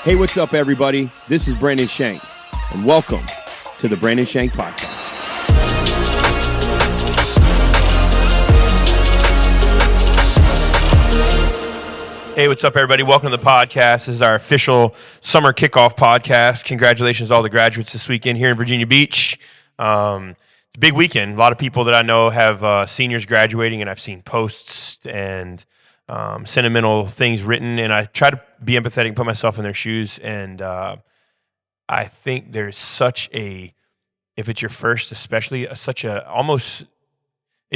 Hey, what's up, everybody? This is Brandon Shank, and welcome to the Brandon Shank Podcast. Hey, what's up, everybody? Welcome to the podcast. This is our official summer kickoff podcast. Congratulations to all the graduates this weekend here in Virginia Beach. It's a big weekend. A lot of people that I know have seniors graduating, and I've seen posts and sentimental things written, and I try to be empathetic and put myself in their shoes, and I think there's such a, if it's your first especially, it's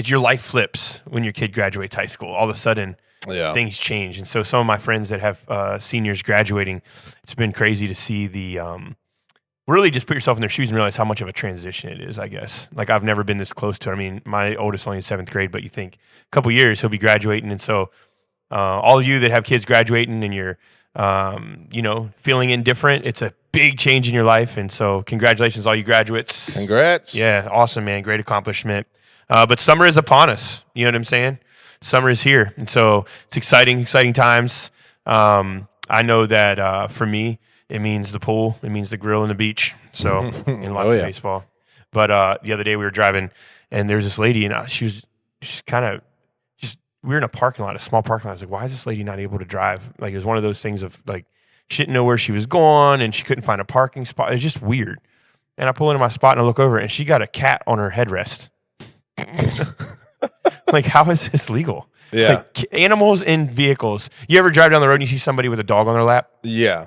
your life flips when your kid graduates high school. All of a sudden, things change. And so some of my friends that have seniors graduating, it's been crazy to see the really just put yourself in their shoes and realize how much of a transition it is, I guess. Like, I've never been this close to it. I mean, my oldest only in 7th grade, but you think a couple years he'll be graduating. And so all of you that have kids graduating and you're, feeling indifferent, it's a big change in your life. And so congratulations, all you graduates. Congrats. Yeah, awesome, man. Great accomplishment. But summer is upon us. You know what I'm saying? Summer is here. And so it's exciting times. I know that for me, it means the pool. It means the grill and the beach. So, and lots of baseball. But the other day we were driving, and there's this lady, and she was just kind of, we were in a parking lot, a small parking lot. I was like, why is this lady not able to drive? Like, it was one of those things of, like, she didn't know where she was going, and she couldn't find a parking spot. It was just weird. And I pull into my spot, and I look over, and she got a cat on her headrest. Like, how is this legal? Yeah. Like, animals in vehicles. You ever drive down the road and you see somebody with a dog on their lap? Yeah.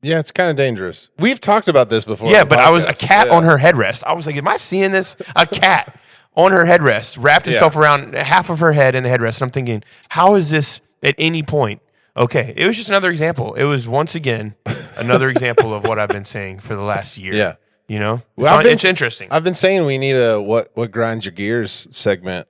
Yeah, it's kind of dangerous. We've talked about this before. Yeah, but I was a cat on her headrest. I was like, am I seeing this? A cat on her headrest, wrapped itself around half of her head in the headrest. And I'm thinking, how is this at any point? Okay, it was just another example. It was, once again, another example of what I've been saying for the last year. Yeah. You know? Well, it's interesting. I've been saying we need a what grinds your gears segment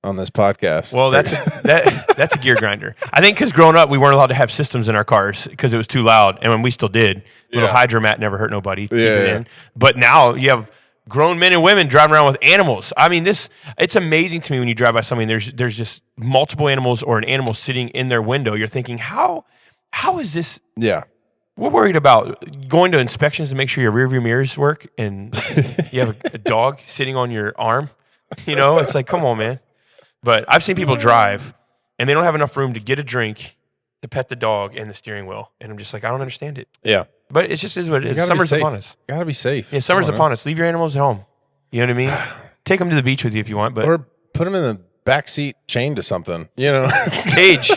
on this podcast. Well, that's a gear grinder. I think because growing up, we weren't allowed to have systems in our cars because it was too loud. And when we still did, little hydromat never hurt nobody. In. But now you have grown men and women driving around with animals. I mean, it's amazing to me when you drive by somebody and there's just multiple animals or an animal sitting in their window. You're thinking, how is this? Yeah. We're worried about going to inspections to make sure your rearview mirrors work and you have a dog sitting on your arm. You know, it's like, come on, man. But I've seen people drive and they don't have enough room to get a drink, to pet the dog, and the steering wheel. And I'm just like, I don't understand it. Yeah. But it just is what it is. Summer's upon us. Gotta be safe. Yeah, summer's upon us. Leave your animals at home. You know what I mean? Take them to the beach with you if you want. But or put them in the back seat chained to something, you know? Cage.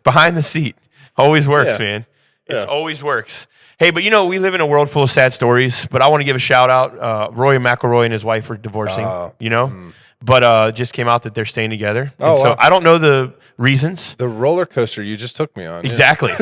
Behind the seat. Always works, man. It always works. Hey, but we live in a world full of sad stories, but I want to give a shout out. Roy McIlroy and his wife are divorcing, but just came out that they're staying together. So I don't know the reasons. The roller coaster you just took me on. Exactly.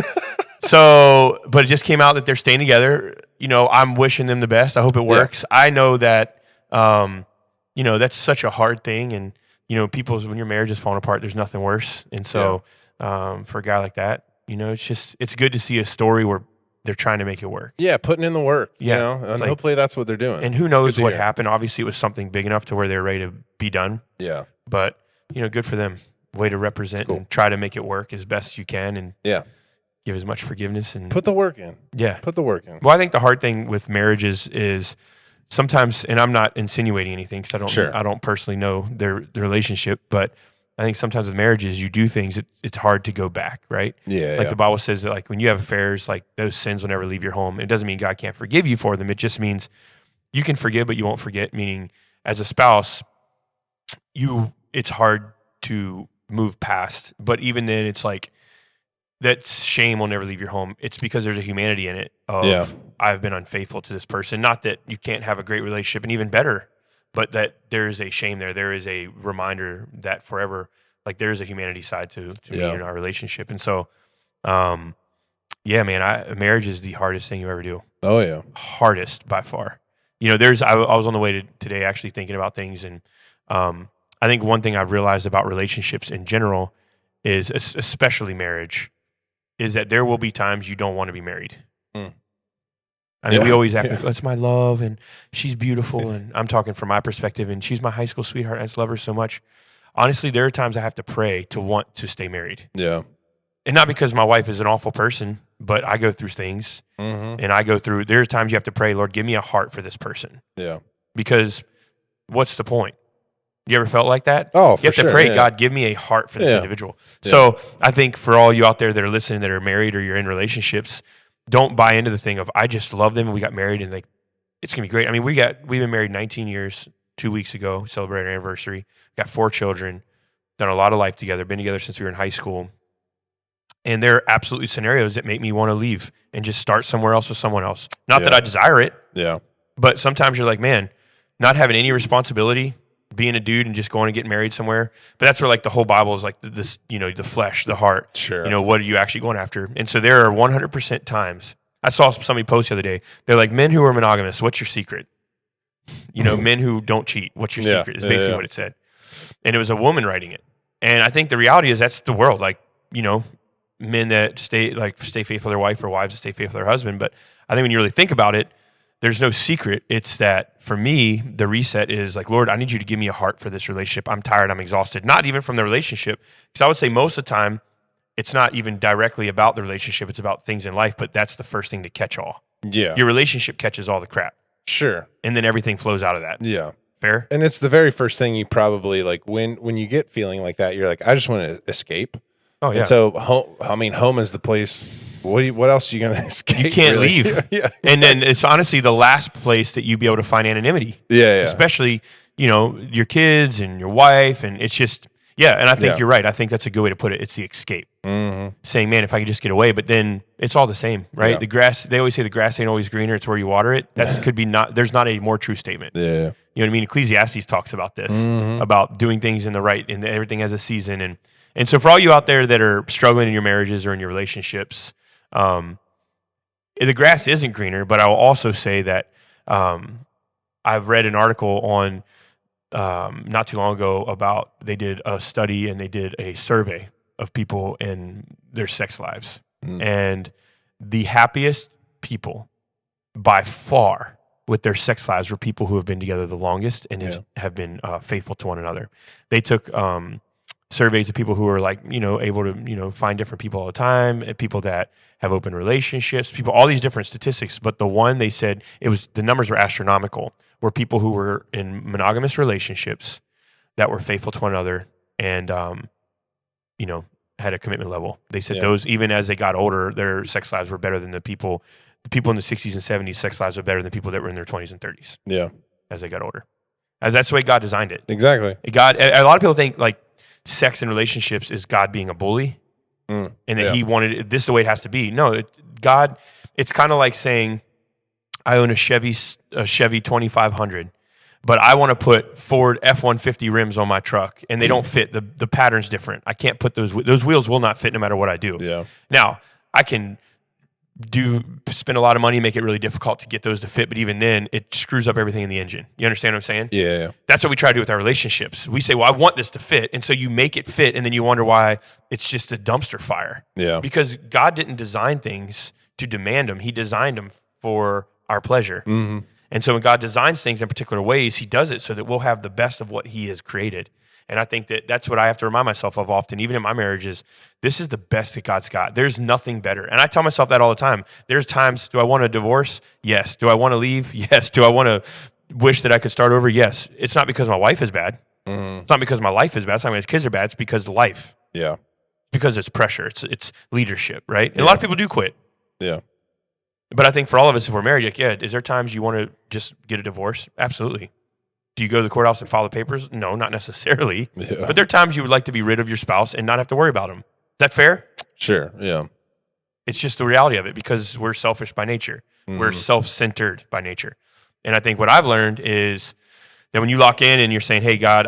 So, but it just came out that they're staying together. I'm wishing them the best. I hope it works. Yeah. I know that, that's such a hard thing. And, when your marriage is falling apart, there's nothing worse. And so for a guy like that, it's good to see a story where they're trying to make it work. Yeah, putting in the work. Yeah. And hopefully that's what they're doing. And who knows what happened. Obviously, it was something big enough to where they're ready to be done. Yeah. But, good for them. Way to represent and try to make it work as best you can. And give as much forgiveness. And put the work in. Yeah. Put the work in. Well, I think the hard thing with marriages is sometimes, and I'm not insinuating anything because I don't personally know their relationship, but I think sometimes with marriages, you do things, it's hard to go back, right? Yeah. Like the Bible says that, like, when you have affairs, like, those sins will never leave your home. It doesn't mean God can't forgive you for them. It just means you can forgive, but you won't forget. Meaning, as a spouse, it's hard to move past. But even then, it's like, that shame will never leave your home. It's because there's a humanity in it of, I've been unfaithful to this person. Not that you can't have a great relationship, and even better, but that there is a shame there. There is a reminder that forever, like, there is a humanity side to me in our relationship. And so, man, marriage is the hardest thing you ever do. Oh, yeah. Hardest by far. I was on the way today actually thinking about things. And I think one thing I've realized about relationships in general is, especially marriage, is that there will be times you don't want to be married. I mean, we always act like, that's my love, and she's beautiful, and I'm talking from my perspective, and she's my high school sweetheart, and I just love her so much. Honestly, there are times I have to pray to want to stay married. Yeah. And not because my wife is an awful person, but I go through things, and there's times you have to pray, Lord, give me a heart for this person. Yeah. Because what's the point? You ever felt like that? Oh, You have to pray, God, give me a heart for this individual. So I think for all you out there that are listening that are married or you're in relationships, don't buy into the thing of, I just love them and we got married and it's going to be great. I mean, we've been married 19 years, 2 weeks ago, celebrated our anniversary, got 4 children, done a lot of life together, been together since we were in high school. And there are absolutely scenarios that make me want to leave and just start somewhere else with someone else. Not that I desire it. Yeah. But sometimes you're like, man, not having any responsibility, being a dude and just going and getting married somewhere. But that's where like the whole Bible is like this, the flesh, the heart. Sure. What are you actually going after? And so there are 100% times. I saw somebody post the other day. They're like, men who are monogamous, what's your secret? Men who don't cheat, what's your secret? Is basically what it said. And it was a woman writing it. And I think the reality is that's the world. Like, men that stay faithful to their wife or wives that stay faithful to their husband. But I think when you really think about it, there's no secret. It's that for me, the reset is like, Lord, I need you to give me a heart for this relationship. I'm tired. I'm exhausted. Not even from the relationship. Because I would say most of the time, it's not even directly about the relationship. It's about things in life. But that's the first thing to catch all. Yeah. Your relationship catches all the crap. Sure. And then everything flows out of that. Yeah. Fair? And it's the very first thing you probably like when you get feeling like that, you're like, I just want to escape. Oh, yeah. And so home is the place. What else are you going to escape? You can't really? leave. Yeah. And then it's honestly the last place that you'd be able to find anonymity. Yeah. Especially, your kids and your wife. And it's just, and I think you're right. I think that's a good way to put it. It's the escape. Mm-hmm. Saying, man, if I could just get away. But then it's all the same, right? Yeah. The grass, they always say the grass ain't always greener. It's where you water it. That could be there's not a more true statement. Yeah. You know what I mean? Ecclesiastes talks about this, about doing things in the right, and everything has a season. And so for all you out there that are struggling in your marriages or in your relationships, the grass isn't greener, but I will also say that I've read an article on not too long ago about they did a study and they did a survey of people and their sex lives. And the happiest people by far with their sex lives were people who have been together the longest and have been faithful to one another. They took surveys of people who are like, able to, find different people all the time, and people that have open relationships, all these different statistics. But the one they said the numbers were astronomical, were people who were in monogamous relationships that were faithful to one another and, had a commitment level. They said those, even as they got older, their sex lives were better than the people in the 60s and 70s, sex lives were better than people that were in their 20s and 30s. Yeah. As they got older. As that's the way God designed it. Exactly. A lot of people think like sex and relationships is God being a bully and that he wanted this is the way it has to be. No, God, it's kind of like saying, I own a Chevy 2500, but I want to put Ford F-150 rims on my truck and they don't fit. The pattern's different. I can't put those wheels will not fit no matter what I do. Yeah. Now, I can spend a lot of money, make it really difficult to get those to fit, but even then it screws up everything in the engine. You understand what I'm saying? Yeah. That's what we try to do with our relationships. We say, well, I want this to fit, and so you make it fit, and then you wonder why it's just a dumpster fire. Yeah. Because God didn't design things to demand them. He designed them for our pleasure. Mm-hmm. And so when God designs things in particular ways, he does it so that we'll have the best of what he has created. And I think that's what I have to remind myself of often, even in my marriages. This is the best that God's got. There's nothing better. And I tell myself that all the time. There's times, do I want a divorce? Yes. Do I want to leave? Yes. Do I want to wish that I could start over? Yes. It's not because my wife is bad. Mm-hmm. It's not because my life is bad. It's not because kids are bad. It's because life. Yeah. Because it's pressure. It's leadership, right? And a lot of people do quit. Yeah. But I think for all of us, if we're married, is there times you want to just get a divorce? Absolutely. Do you go to the courthouse and file the papers? No, not necessarily. Yeah. But there are times you would like to be rid of your spouse and not have to worry about them. Is that fair? Sure, yeah. It's just the reality of it because we're selfish by nature. Mm-hmm. We're self-centered by nature. And I think what I've learned is that when you lock in and you're saying, hey, God,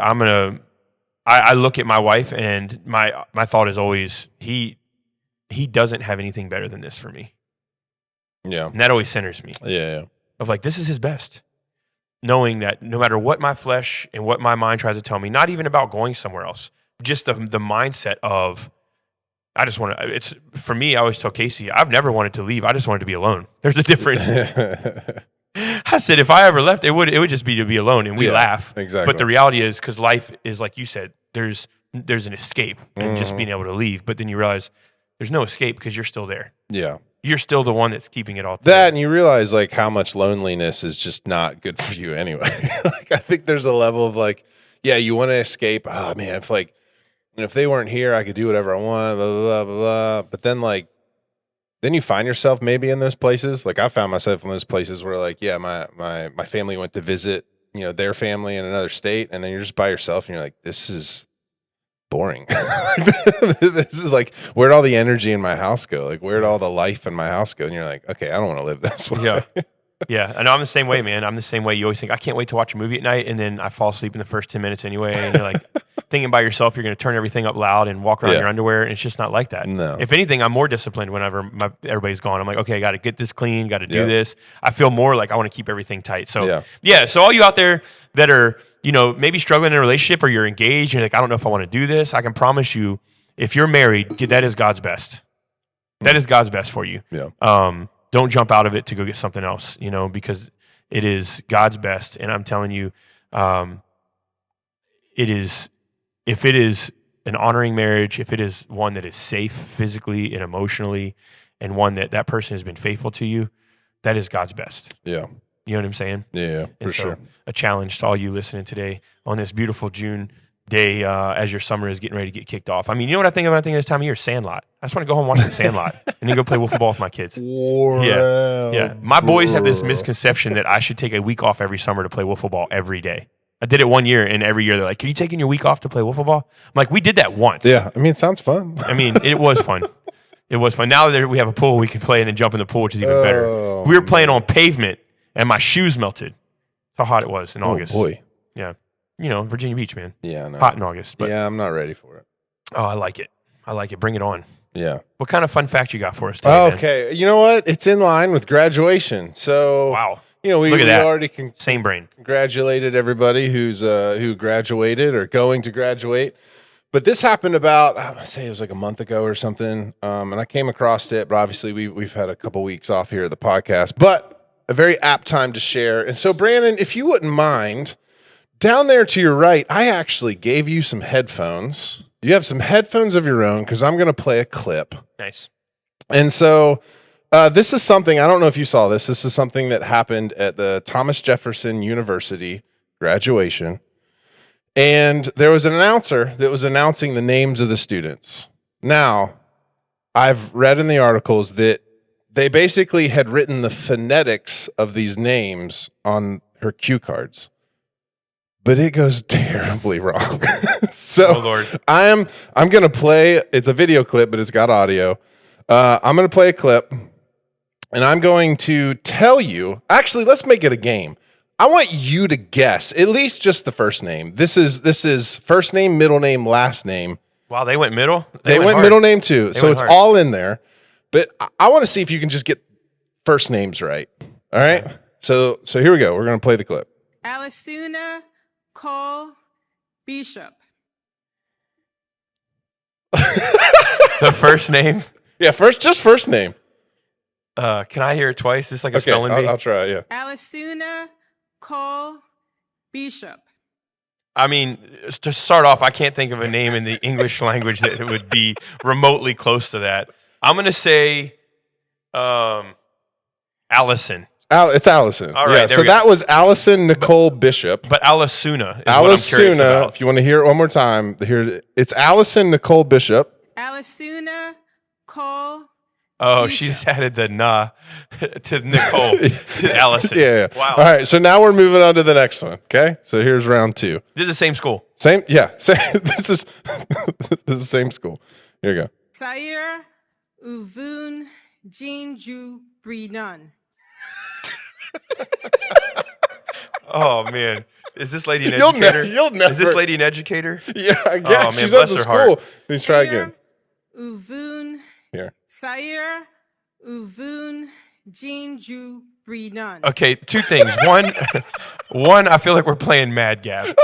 I look at my wife and my thought is always, he doesn't have anything better than this for me. Yeah. And that always centers me. Yeah. Of like, this is his best. Knowing that no matter what my flesh and what my mind tries to tell me, not even about going somewhere else, just the mindset of, I just want to, it's, for me, I always tell Casey, I've never wanted to leave. I just wanted to be alone. There's a difference. I said, if I ever left, it would just be to be alone, and we laugh. Exactly. But the reality is, because life is, like you said, there's an escape and just being able to leave. But then you realize there's no escape because you're still there. Yeah. you're still the one that's keeping it all together. That, and you realize like how much loneliness is just not good for you anyway. Like, I think there's a level of like, yeah, you want to escape. Oh man, if like, if they weren't here, I could do whatever I want, blah, blah, blah, blah, blah. But then like, then you find yourself maybe in those places. Like I found myself in those places where like, yeah, my family went to visit, their family in another state. And then you're just by yourself and you're like, this is boring. This is like, where'd all the energy in my house go? Like, where'd all the life in my house go? And you're like, okay, I don't want to live this way. Yeah. Yeah. And I'm the same way, man. I'm the same way. You always think, I can't wait to watch a movie at night. And then I fall asleep in the first 10 minutes anyway. And you're like thinking by yourself, you're going to turn everything up loud and walk around in your underwear. And it's just not like that. No. If anything, I'm more disciplined whenever everybody's gone. I'm like, okay, I got to get this clean, got to do this. I feel more like I want to keep everything tight. So, so all you out there that are, maybe struggling in a relationship or you're engaged and you're like, I don't know if I want to do this. I can promise you, if you're married, that is God's best. That is God's best for you. Yeah. Don't jump out of it to go get something else, because it is God's best. And I'm telling you, if it is an honoring marriage, if it is one that is safe physically and emotionally, and one that person has been faithful to you, that is God's best. Yeah. You know what I'm saying? Yeah, for sure. A challenge to all you listening today on this beautiful June day as your summer is getting ready to get kicked off. I mean, you know what I think about this time of year? Sandlot. I just want to go home and watch the Sandlot and then go play wiffle ball with my kids. Yeah. My boys have this misconception that I should take a week off every summer to play wiffle ball every day. I did it one year, and every year they're like, "Can you take in your week off to play wiffle ball?" I'm like, "We did that once." Yeah, I mean, it sounds fun. I mean, it was fun. It was fun. Now that we have a pool, we can play and then jump in the pool, which is even better. We were playing on pavement, and my shoes melted. That's how hot it was in August. Oh, boy. Yeah. Virginia Beach, man. Yeah, I know. Hot in August. But, I'm not ready for it. Oh, I like it. Bring it on. Yeah. What kind of fun fact you got for us today, Okay. Man? You know what? It's in line with graduation. So, wow. We already same brain. Congratulated everybody who graduated or going to graduate. But this happened about, I want to say it was like a month ago or something. And I came across it, but obviously we've had a couple weeks off here at the podcast, but a very apt time to share. And so, Brandon, if you wouldn't mind, down there to your right, I actually gave you some headphones. You have some headphones of your own because I'm going to play a clip. Nice. And so this is something, I don't know if you saw this. This is something that happened at the Thomas Jefferson University graduation. And there was an announcer that was announcing the names of the students. Now, I've read in the articles that they basically had written the phonetics of these names on her cue cards. But it goes terribly wrong. So oh, Lord. I'm going to play, it's a video clip, but it's got audio. I'm going to play a clip, and I'm going to tell you, actually, let's make it a game. I want you to guess, at least just the first name. This is first name, middle name, last name. Wow, they went middle? They went middle name too. So it's all in there. But I want to see if you can just get first names right. All right? Okay. So here we go. We're going to play the clip. Alisuna Cole Bishop. The first name? Yeah, just first name. Can I hear it twice? It's like a spelling bee. I'll try, yeah. Alisuna Cole Bishop. I mean, to start off, I can't think of a name in the English language that would be remotely close to that. I'm going to say Allison. It's Allison. All right, so that was Allison Nicole Bishop. But Alisuna is what I'm curious about. If you want to hear it one more time, it's Allison Nicole Bishop. Alisuna Cole Oh, Bishop. She just added the nah to Nicole, to Allison. Yeah. Wow. All right, so now we're moving on to the next one, okay? So here's round 2. This is the same school. Same. This is the same school. Here you go. Sayer Uvun Jinju Brinan. Oh, man. Is this lady an educator? You'll never. Is this lady an educator? Yeah, I guess. Oh, man, she's bless at the her school. heart. Let me try again. Uvun. Here. Sayer Uvun Jinju Brinan. Okay, 2 things. One, I feel like we're playing Mad Gab.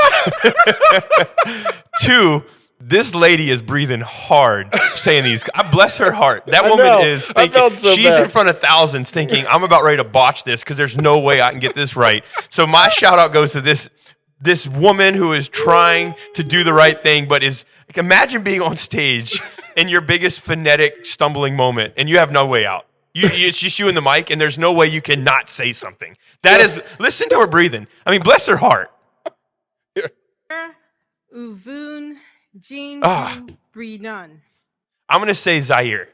2, this lady is breathing hard saying these. I bless her heart. That woman is thinking, I felt so she's bad. in front of thousands thinking, I'm about ready to botch this because there's no way I can get this right. So my shout out goes to this woman who is trying to do the right thing, but is imagine being on stage in your biggest phonetic stumbling moment and you have no way out. It's just you and the mic, and there's no way you can not say something. That is, listen to her breathing. I mean, bless her heart. Uvun Jinju Brinan. I'm going to say Zaire.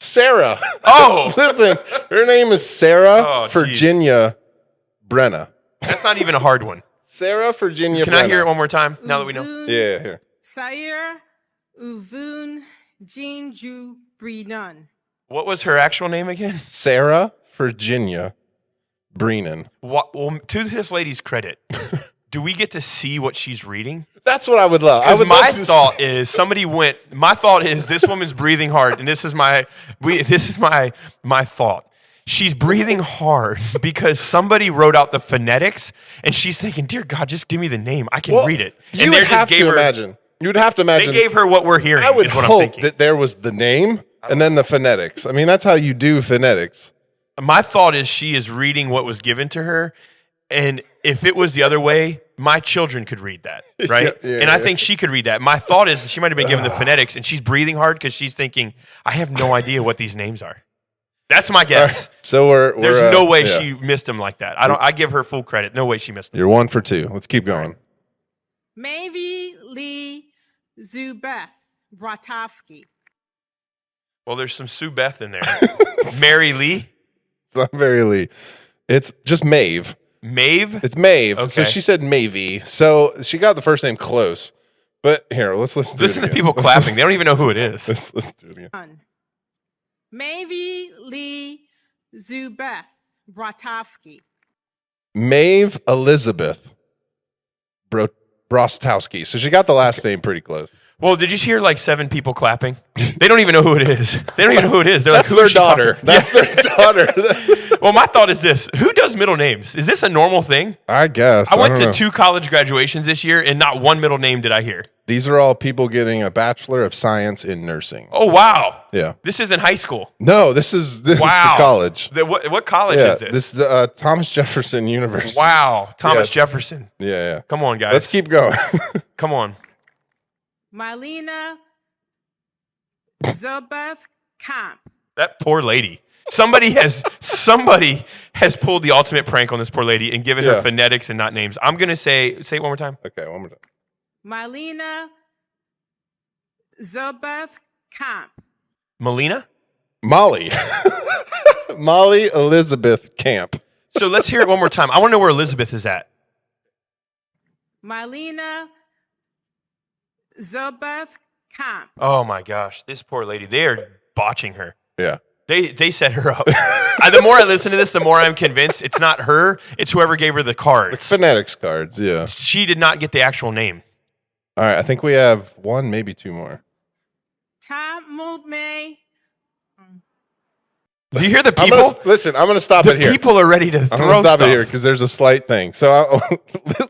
Sarah. Oh. Listen, her name is Sarah Oh, Virginia Brenna. That's not even a hard one. Sarah Virginia Can Brenna. I hear it one more time now that we know? Yeah, here. Sayer Uvun Jinju Brinan. What was her actual name again? Sarah Virginia Brennan. Well, to this lady's credit, do we get to see what she's reading? That's what I would love. I would My love to thought is my thought is this woman's breathing hard, and this is my thought. She's breathing hard because somebody wrote out the phonetics, and she's thinking, "Dear God, just give me the name. I can read it." And You they would just have gave to her- imagine. You would have to imagine. They gave her what we're hearing. I would is what I'm hope thinking. that there was the name and then the phonetics. I mean, that's how you do phonetics. My thought is she is reading what was given to her, and if it was the other way, my children could read that, right? I think she could read that. My thought is she might have been given the phonetics, and she's breathing hard because she's thinking, I have no idea what these names are. That's my guess. So There's no way she missed them like that. I give her full credit. No way she missed them. You're 1 for 2. Let's keep going. Maybe Lee Zubeth Brataski. Well, there's some Sue Beth in there. Mary Lee? It's not very Lee. It's just Maeve. Maeve? It's Maeve. Okay. So she said Mavie. So she got the first name close. But here, let's listen to it Listen to again. people clapping. They don't even know who it is. Let's do it again. Maybe Lee Zubeth Brataski. Maeve Elizabeth Brostowski. So she got the last name pretty close. Well, did you hear like 7 people clapping? They don't even know who it is. They don't even know who it is. They're That's like, who their is she talking- daughter. That's their daughter. Well, my thought is this. Who does middle names? Is this a normal thing? I guess. I went don't to know. 2 college graduations this year, and not one middle name did I hear. These are all people getting a Bachelor of Science in Nursing. Oh, wow. Yeah. This isn't high school. No, this is Wow. college. What college Yeah, is this? this is Thomas Jefferson University. Wow. Thomas Yeah. Jefferson. Yeah. Come on, guys. Let's keep going. Come on. Marlena Zubeth Camp. That poor lady. Somebody has pulled the ultimate prank on this poor lady and given her Yeah. phonetics and not names. I'm going to say it one more time. Okay, one more time. Marlena Zubeth Camp. Melina? Molly. Molly Elizabeth Camp. So let's hear it one more time. I want to know where Elizabeth is at. Marlena Zubeth Camp. Oh my gosh, this poor lady. They are botching her. Yeah. They set her up. The more I listen to this, the more I'm convinced it's not her, it's whoever gave her the cards. Phonetics cards, yeah. She did not get the actual name. All right, I think we have 1, maybe 2 more. Tam Mulme. Do you hear the I'm people? going to stop The it here. people are ready to I'm throw going to stop stuff. it here because there's a slight thing. So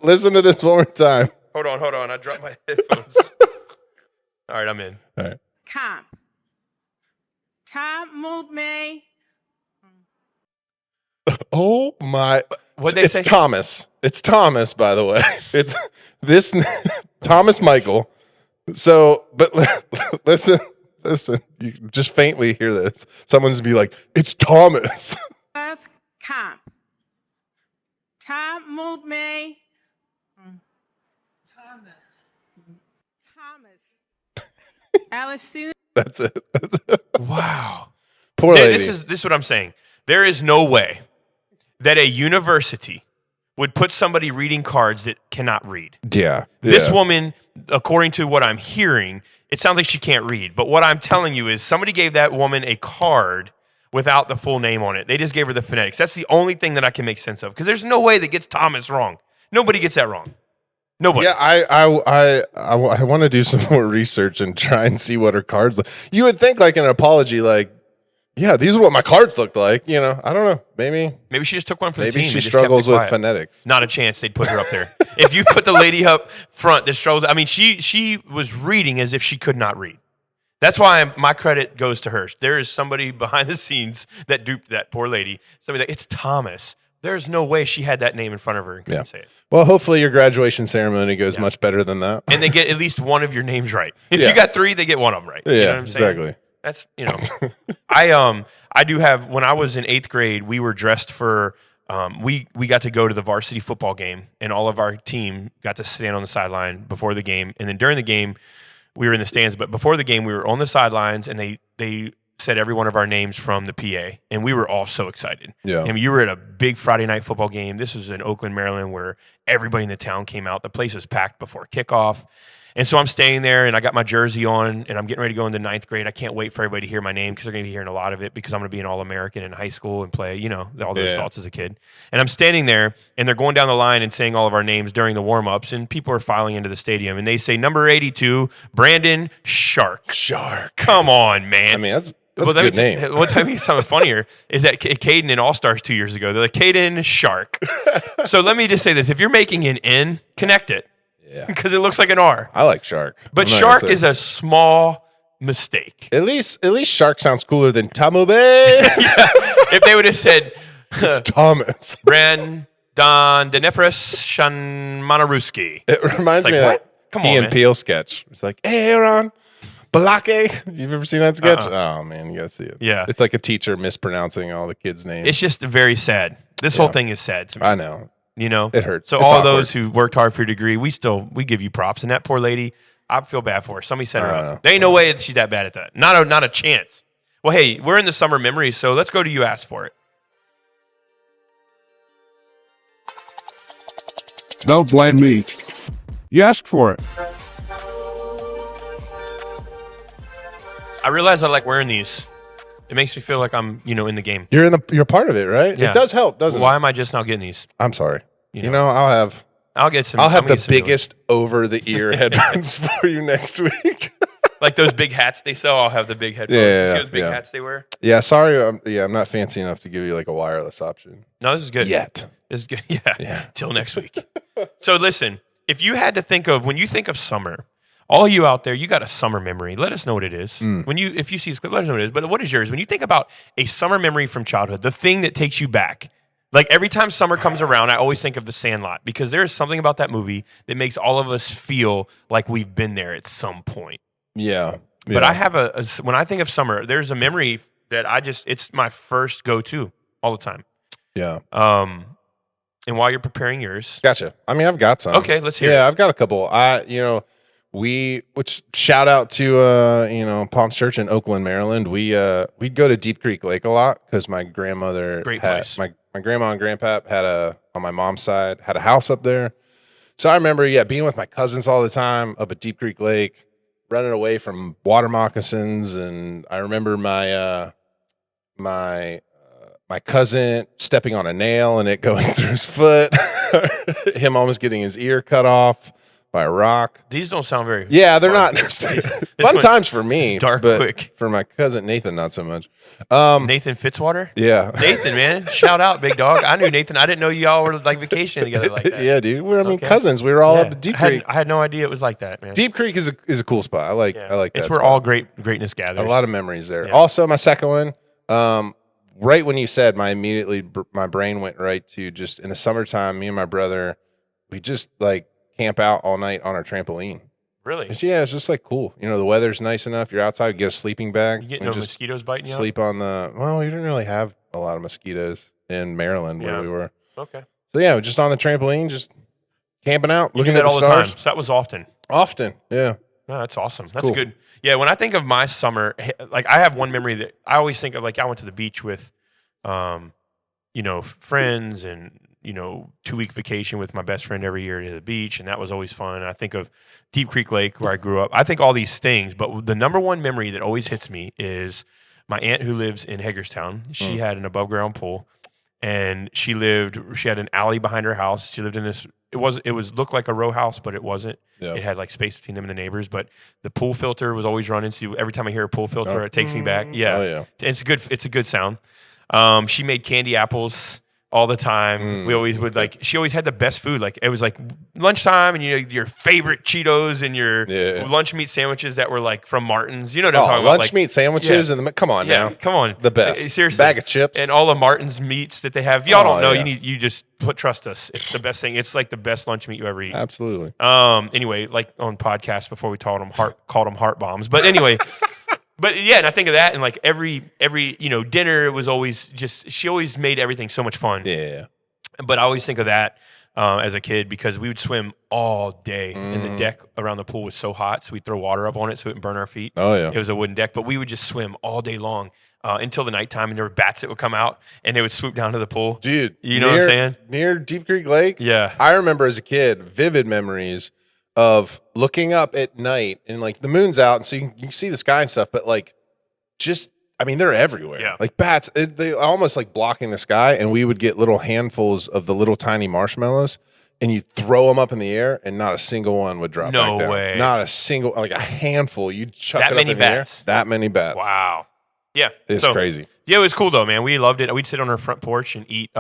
listen to this one more time. Hold on. I dropped my headphones. All right, I'm in. All right. Camp. Tam Mulme. Oh my! What'd they it's say? Thomas. It's Thomas, by the way. It's this Thomas Michael. So, but listen. You just faintly hear this. Someone's be like, "It's Thomas." Zubeth Camp. Tam Mulme. Thomas. Alice. That's it. Wow. Poor lady. This is what I'm saying. There is no way that a university would put somebody reading cards that cannot read. yeah. This yeah. woman, according to what I'm hearing, it sounds like she can't read. But what I'm telling you is somebody gave that woman a card without the full name on it. They just gave her the phonetics. That's the only thing that I can make sense of. Because there's no way that gets Thomas wrong. Nobody gets that wrong. Nobody. Yeah, I want to do some more research and try and see what her cards look. You would think like an apology, like, yeah, these are what my cards looked like. You know, I don't know. Maybe she just took one for the team. she and just kept struggles it with quiet. phonetics. Not a chance they'd put her up there. If you put the lady up front that struggles, I mean, she was reading as if she could not read. That's why my credit goes to her. There is somebody behind the scenes that duped that poor lady. Somebody like, it's Thomas. There's no way she had that name in front of her and couldn't say it. Well, hopefully your graduation ceremony goes much better than that. And they get at least one of your names right. If Yeah. you got 3, they get one of them right. Yeah, You know what I'm saying? exactly. That's I do have. When I was in 8th grade, we were dressed for. We got to go to the varsity football game, and all of our team got to stand on the sideline before the game, and then during the game, we were in the stands. But before the game, we were on the sidelines, and they said every one of our names from the PA, and we were all so excited. Yeah. I mean, you were at a big Friday night football game. This was in Oakland, Maryland, where everybody in the town came out. The place was packed before kickoff. And so I'm staying there, and I got my jersey on, and I'm getting ready to go into 9th grade. I can't wait for everybody to hear my name because they're going to be hearing a lot of it because I'm going to be an All-American in high school and play, all those thoughts as a kid. And I'm standing there, and they're going down the line and saying all of our names during the warm-ups, and people are filing into the stadium, and they say, number 82, Brandon Shark. Shark. Come on, man. I mean, that's a good name. What I mean, something funnier is that Caden in All-Stars 2 years ago, they're like, Caden Shark. So let me just say this. If you're making an N, connect it. Yeah. Because it looks like an R. I like Shark. But Shark is a small mistake. At least Shark sounds cooler than Tamube. If they would have said It's Thomas. Brandon Denefris Shanmanaruski. It reminds me of what? that Come Key on, and man. Peele sketch. It's like, hey, Aaron, Balake. You've ever seen that sketch? Oh, man, you got to see it. Yeah. It's like a teacher mispronouncing all the kids' names. It's just very sad. This whole thing is sad to me. I know. It hurts. So It's all awkward. those who worked hard for your degree, we give you props. And that poor lady, I feel bad for her. Somebody set her up. There ain't no way that she's that bad at that. Not a chance. Well, hey, we're in the summer memories, so let's go to You Asked For It. Don't blame me. You asked for it. I realize I like wearing these. It makes me feel like I'm, in the game. You're part of it, right? Yeah. It does help, doesn't Why it? am I just now getting these? I'm sorry. You know. I'll get some. have the get some new ones. biggest over the ear headphones for you next week. Like those big hats they sell. I'll have the big headphones. Yeah, See those big yeah. hats they wear? Yeah, sorry. I'm not fancy enough to give you like a wireless option No, this is good. yet. This is good. Yeah. Till next week. So listen, if you had to think of, when you think of summer, all you out there, you got a summer memory. Let us know what it is. If you see this clip, let us know what it is. But what is yours? When you think about a summer memory from childhood, the thing that takes you back. Like every time summer comes around, I always think of The Sandlot because there is something about that movie that makes all of us feel like we've been there at some point. Yeah. But I have when I think of summer, there's a memory that it's my first go-to all the time. Yeah. And while you're preparing yours. Gotcha. I mean, I've got some. Okay, let's hear it. Yeah, I've got a couple. Which shout out to Palms Church in Oakland, Maryland. We'd go to Deep Creek Lake a lot because my grandmother Great had place. my grandma and grandpa had on my mom's side had a house up there. So I remember being with my cousins all the time up at Deep Creek Lake, running away from water moccasins, and I remember my cousin stepping on a nail and it going through his foot, him almost getting his ear cut off by a rock. These don't sound very. Yeah, they're fun. not fun times for me. Dark but quick. For my cousin Nathan, not so much. Nathan Fitzwater? Yeah. Nathan, man. Shout out, big dog. I knew Nathan. I didn't know y'all were like vacationing together like that. Yeah, dude. Okay. Cousins. We were all up at Deep Creek. I had no idea it was like that, man. Deep Creek is a cool spot. I like that. It's where spot. all greatness gathers. A lot of memories there. Yeah. Also, my second one, right when you said, my brain went right to just in the summertime, me and my brother, we just like camp out all night on our trampoline. Really? Yeah, it's just like cool. The weather's nice enough. You're outside, get a sleeping bag. You getting and no just mosquitoes biting you? sleep on we didn't really have a lot of mosquitoes in Maryland where we were. Okay. So yeah, just on the trampoline, just camping out, You looking do at that the all stars. the time. So that was often. Often, yeah. No, that's awesome. That's cool. good. Yeah, when I think of my summer, like I have one memory that I always think of. Like I went to the beach with, friends, and 2-week vacation with my best friend every year to the beach, and that was always fun. And I think of Deep Creek Lake where I grew up. I think all these things, but the number one memory that always hits me is my aunt who lives in Hagerstown. She had an above ground pool, and she had an alley behind her house. She lived in this. It was looked like a row house, but it wasn't. Yeah. It had like space between them and the neighbors. But the pool filter was always running. So every time I hear a pool filter, it takes me back. Yeah, Oh, yeah. It's a good sound. She made candy apples all the time. We always would she always had the best food. Like it was like lunchtime, and your favorite Cheetos and your lunch meat sandwiches that were like from Martin's. You know what I'm talking about? Lunch meat sandwiches and come on now. Come on. The best. Seriously. Bag of chips. And all the Martin's meats that they have. Y'all don't know. Yeah. You just trust us. It's the best thing. It's like the best lunch meat you ever eat. Absolutely. Anyway, like on podcasts before we called them heart bombs. But anyway, But yeah, and I think of that, and like every dinner was always she always made everything so much fun. Yeah. But I always think of that as a kid because we would swim all day, and the deck around the pool was so hot, so we'd throw water up on it so it wouldn't burn our feet. Oh, yeah. It was a wooden deck, but we would just swim all day long until the nighttime, and there were bats that would come out, and they would swoop down to the pool. Dude. You know what I'm saying? Near Deep Creek Lake? Yeah. I remember as a kid, vivid memories of looking up at night, and like the moon's out, and so you can see the sky and stuff, but like they're everywhere. Yeah. Like bats, they almost like blocking the sky, and we would get little handfuls of the little tiny marshmallows, and you throw them up in the air, and not a single one would drop No back down. way. Not a single, like a handful. You'd chuck That it many up in the air. bats? That many bats. Wow. Yeah. It's crazy. Yeah, it was cool though, man. We loved it. We'd sit on our front porch and eat.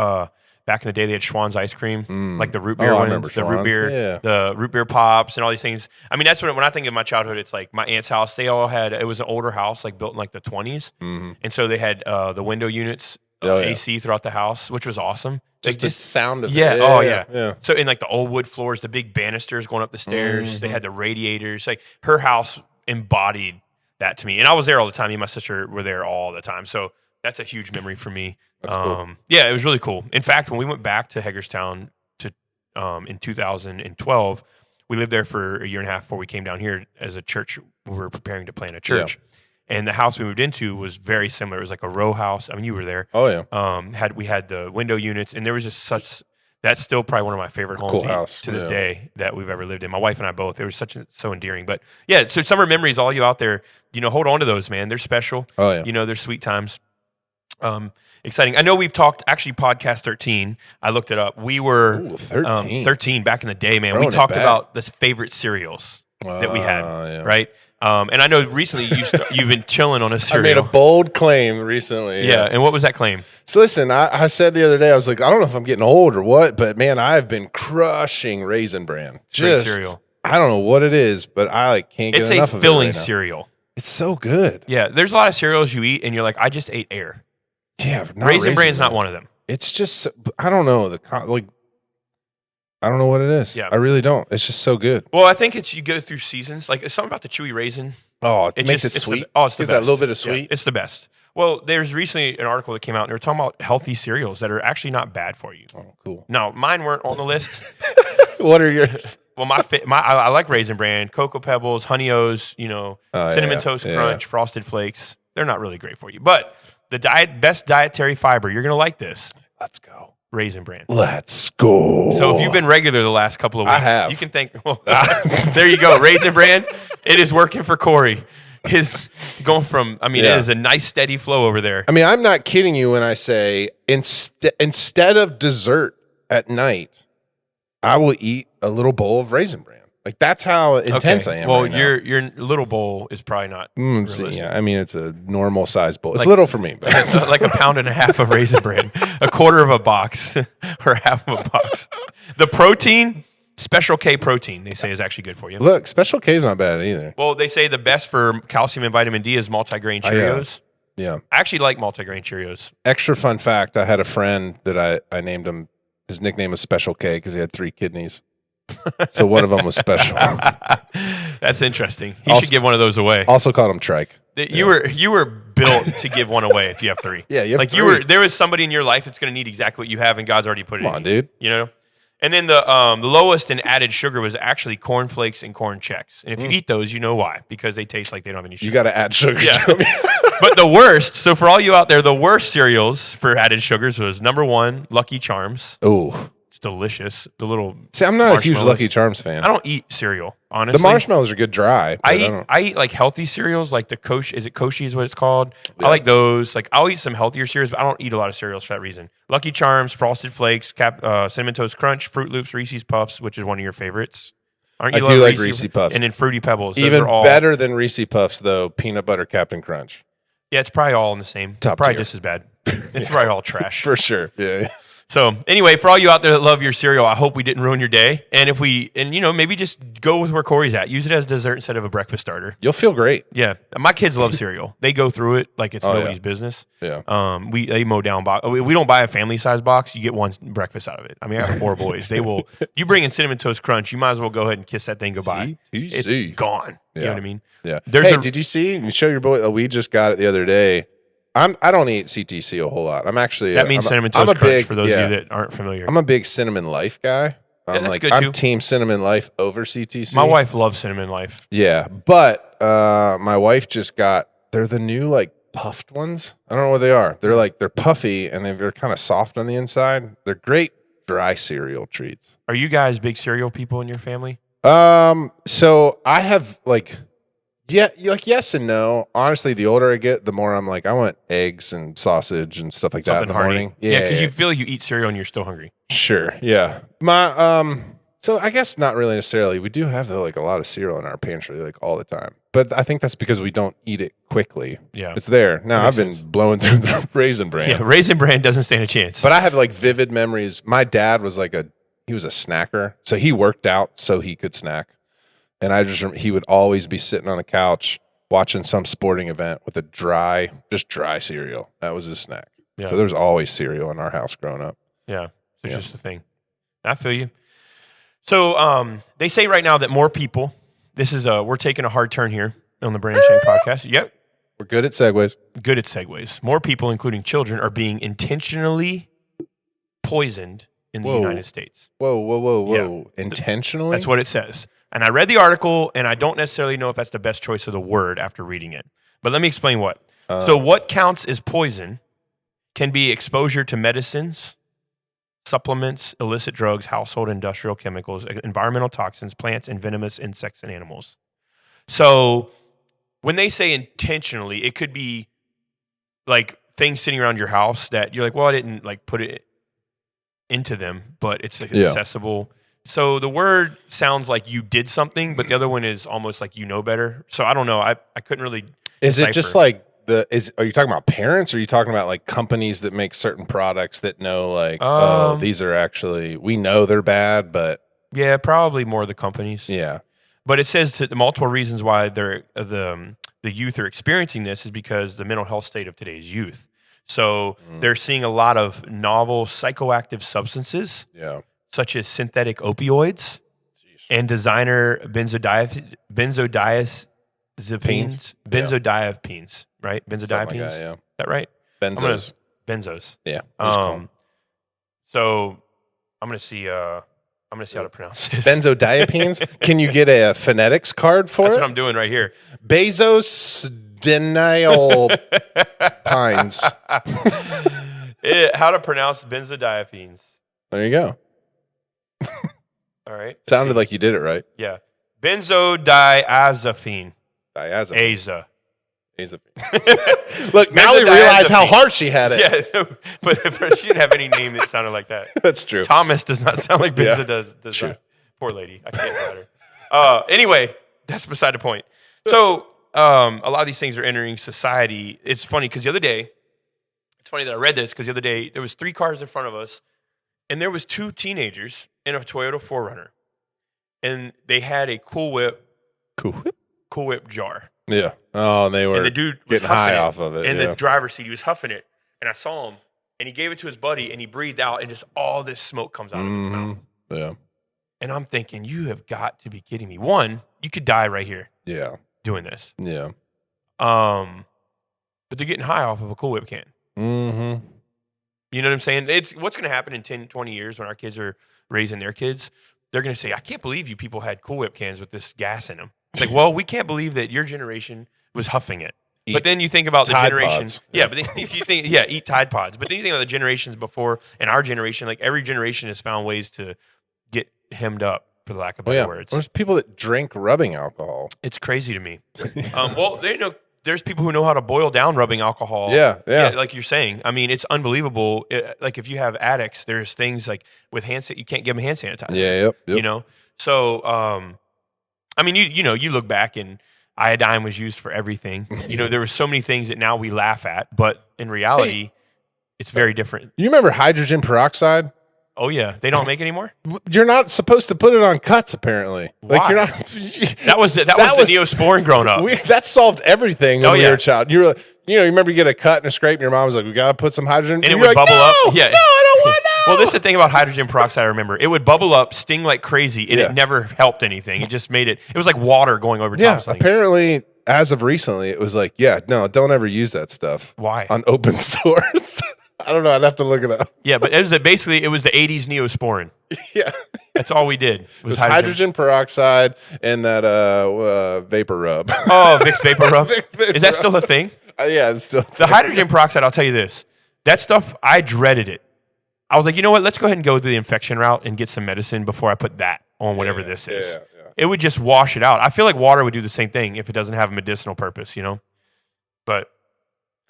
Back in the day, they had Schwann's ice cream, like the root beer I ones, remember the root Schwann's, beer, yeah. the root beer pops, and all these things. I mean, that's when I think of my childhood. It's like my aunt's house. They all had. It was an older house, like built in like the 20s, and so they had the window units, Oh, yeah. AC throughout the house, which was awesome. Just the sound of yeah, it. oh yeah. Yeah. So in like the old wood floors, the big banisters going up the stairs. They had the radiators. Like her house embodied that to me, and I was there all the time. Me and my sister were there all the time. So that's a huge memory for me. That's cool. Yeah, it was really cool. In fact, when we went back to Hagerstown in 2012, we lived there for a year and a half before we came down here as a church. We were preparing to plant a church. Yeah. And the house we moved into was very similar. It was like a row house. I mean, you were there. Oh, yeah. We had the window units, and there was just that's still probably one of my favorite homes house. to this day that we've ever lived in. My wife and I both. It was so endearing. But yeah, so summer memories, all you out there, hold on to those, man. They're special. Oh, yeah. They're sweet times. Exciting. I know we've talked, actually, podcast 13. I looked it up. We were 13 back in the day, man. We talked about the favorite cereals that we had, right? And I know recently you've been chilling on a cereal. I made a bold claim recently. Yeah. And what was that claim? So listen, I said the other day, I was like, I don't know if I'm getting old or what, but man, I've been crushing Raisin Bran. Great cereal. I don't know what it is, but I can't get enough of it. It's a filling cereal. It's so good. Yeah. There's a lot of cereals you eat and you're like, I just ate air. Yeah. Raisin Bran's not one of them. It's just, I don't know. I don't know what it is. Yeah. I really don't. It's just so good. Well, I think you go through seasons. Like, it's something about the chewy raisin. Oh, it makes it sweet. It's the best. Gives that little bit of sweet. Yeah, it's the best. Well, there's recently an article that came out, and they were talking about healthy cereals that are actually not bad for you. Oh, cool. No, mine weren't on the list. What are yours? Well, I like Raisin Bran, Cocoa Pebbles, Honey O's, Cinnamon Toast Crunch, Frosted Flakes. They're not really great for you. But the best dietary fiber, you're going to like this. Let's go. Raisin Bran. Let's go. So if you've been regular the last couple of weeks, I have. You can thank. Well, there you go, Raisin Bran. It is working for Corey. His going from. I mean, it is a nice steady flow over there. I mean, I'm not kidding you when I say instead of dessert at night, I will eat a little bowl of Raisin Bran. Like that's how intense I am. Well, right now. your little bowl is probably not. Yeah, I mean it's a normal size bowl. It's little for me, but it's like a pound and a half of Raisin Bran, a quarter of a box or half of a box. The protein, Special K protein, they say is actually good for you. Look, Special K is not bad either. Well, they say the best for calcium and vitamin D is multigrain Cheerios. Yeah, I actually like multigrain Cheerios. Extra fun fact: I had a friend that I named him. His nickname was Special K because he had 3 kidneys. So one of them was special. That's interesting. He should give one of those away. Also called him Trike. You were built to give one away if you have 3. Yeah, you have like 3. There was somebody in your life that's going to need exactly what you have, and God's already put it. Come on, dude. And then the lowest in added sugar was actually Corn Flakes and Corn Chex. And if you eat those, you know why? Because they taste like they don't have any sugar. You got to add sugar. Yeah. To them. But the worst, so for all you out there, the worst cereals for added sugars was number 1, Lucky Charms. Ooh. It's delicious. The little See, I'm not a huge Lucky Charms fan. I don't eat cereal, honestly. The marshmallows are good dry. I eat like healthy cereals, like the Koshi. Is it Koshi is what it's called? Yeah. I like those. Like I'll eat some healthier cereals, but I don't eat a lot of cereals for that reason. Lucky Charms, Frosted Flakes, Cinnamon Toast Crunch, Fruit Loops, Reese's Puffs, which is one of your favorites. Aren't you? I do like Reese's Puffs. And then Fruity Pebbles. Those Even better than Reese's Puffs, though, peanut butter Captain Crunch. Yeah, it's probably all in the same. Top probably tier. just as bad. It's probably all trash. For sure. Yeah. So anyway, for all you out there that love your cereal, I hope we didn't ruin your day. And if we, and you know, maybe just go with where Corey's at. Use it as dessert instead of a breakfast starter. You'll feel great. Yeah, my kids love cereal. They go through it like it's Oh, nobody's yeah. business. Yeah. They mow down box. We don't buy a family size box. You get one breakfast out of it. I mean, I have 4 boys. They will. You bring in Cinnamon Toast Crunch, you might as well go ahead and kiss that thing goodbye. CTC. It's gone. You know what I mean? Yeah. There's hey, a- did you see? You show your boy. We just got it the other day. I don't eat CTC a whole lot. I'm actually That means Cinnamon Toast Crunch for those of you that aren't familiar. I'm a big Cinnamon Life guy. that's good I'm too. team Cinnamon Life over CTC. My wife loves Cinnamon Life. Yeah, but my wife just got. They're the new like puffed ones. I don't know what they are. They're puffy and they're kind of soft on the inside. They're great dry cereal treats. Are you guys big cereal people in your family? So I have like. Yeah, like yes and no. Honestly, the older I get, the more I'm like, I want eggs and sausage and stuff like that in the morning. Yeah, because you feel like you eat cereal and you're still hungry. Sure. Yeah. So I guess not really necessarily. We do have like a lot of cereal in our pantry, like all the time. But I think that's because we don't eat it quickly. Yeah. It's there. Now I've been blowing through the Raisin Bran. Yeah, Raisin Bran doesn't stand a chance. But I have like vivid memories. My dad was he was a snacker. So he worked out so he could snack. And he would always be sitting on the couch watching some sporting event with just dry cereal. That was his snack. Yeah. So there was always cereal in our house growing up. Yeah, it's just a thing. I feel you. So they say right now that more people. This is we're taking a hard turn here on the Brandon Shank podcast. Yep, We're good at segues. good at segues. More people, including children, are being intentionally poisoned in the United States. Whoa. Intentionally? That's what it says. And I read the article, and I don't necessarily know if that's the best choice of the word after reading it. But let me explain what. So what counts as poison can be exposure to medicines, supplements, illicit drugs, household industrial chemicals, environmental toxins, plants, and venomous insects and animals. So when they say intentionally, it could be like things sitting around your house that you're like, well, I didn't like put it into them, but it's accessible. So the word sounds like you did something, but the other one is almost like you know better. So I don't know. I couldn't really. Is it just like are you talking about parents or are you talking about like companies that make certain products that know like, these are actually, we know they're bad, but. Yeah, probably more the companies. Yeah. But it says that the multiple reasons why the youth are experiencing this is because the mental health state of today's youth. So they're seeing a lot of novel psychoactive substances. Yeah. Such as synthetic opioids and designer benzodiazepines, right? Benzodiazepines, Like that, yeah. Is that right? Benzos. Benzos. Yeah. So I'm gonna see how to pronounce this. Benzodiazepines. Can you get a phonetics card for That's it? what I'm doing right here. Bezos denial pines. How to pronounce benzodiazepines? There you go. All right. Sounded like you did it right. Yeah. Benzodiazepine. Diazepine. Aza. Look, now we realize how hard she had it. Yeah, but she didn't have any name that sounded like that. That's true. Thomas does not sound like Benza does true. not. Poor lady. I can't let her. Anyway, that's beside the point. So a lot of these things are entering society. It's funny because the other day, it's funny that I read this because the other day there was 3 cars in front of us, and there was 2 teenagers in a Toyota 4Runner, and they had a Cool Whip jar. Yeah. Oh, and they were And the dude was getting high huffing off of it. In yeah. the driver's seat, he was huffing it, and I saw him, and he gave it to his buddy, and he breathed out, and just all this smoke comes out of his mouth. Yeah. And I'm thinking, you have got to be kidding me. One, you could die right here Yeah. doing this. Yeah. But they're getting high off of a Cool Whip can. Mm-hmm. You know what I'm saying? It's what's going to happen in 10, 20 years when our kids are raising their kids. They're going to say, I can't believe you people had Cool Whip cans with this gas in them. It's like, well, we can't believe that your generation was huffing it. But then you think about the Tide generation. Pods. Yeah, but then you think, eat Tide Pods. But then you think about the generations before and our generation. Like every generation has found ways to get hemmed up, for the lack of better words. There's people that drink rubbing alcohol. It's crazy to me. Well, there's people who know how to boil down rubbing alcohol. Yeah. Like you're saying. I mean, it's unbelievable. Like if you have addicts, there's things like with you can't give them hand sanitizer. Yeah. Yep. You know. So, I mean, you look back and iodine was used for everything. There were so many things that now we laugh at, but in reality, It's very different. You remember hydrogen peroxide? Oh yeah, they don't make anymore. You're not supposed to put it on cuts, apparently. Like Why? you're not. That was the Neosporin growing up. That solved everything when we yeah. were a child. You were like, you remember you get a cut and a scrape, and your mom was like, "We gotta put some hydrogen," and it you're would like, bubble up. No, Yeah, no, I don't want Well, this is the thing about hydrogen peroxide. I remember it would bubble up, sting like crazy, and it never helped anything. It just made it. It was like water going over top of something. Apparently, as of recently, it was like, no, don't ever use that stuff. Why? On open source. I don't know. I'd have to look it up. Yeah, but it was basically the 80s Neosporin. Yeah. That's all we did. It was hydrogen peroxide and that vapor rub. Oh, Vicks Vapor Rub. Is that still a thing? Yeah, it's still The hydrogen peroxide, I'll tell you this. That stuff, I dreaded it. I was like, you know what? Let's go ahead and go through the infection route and get some medicine before I put that on whatever this is. Yeah. It would just wash it out. I feel like water would do the same thing if it doesn't have a medicinal purpose, But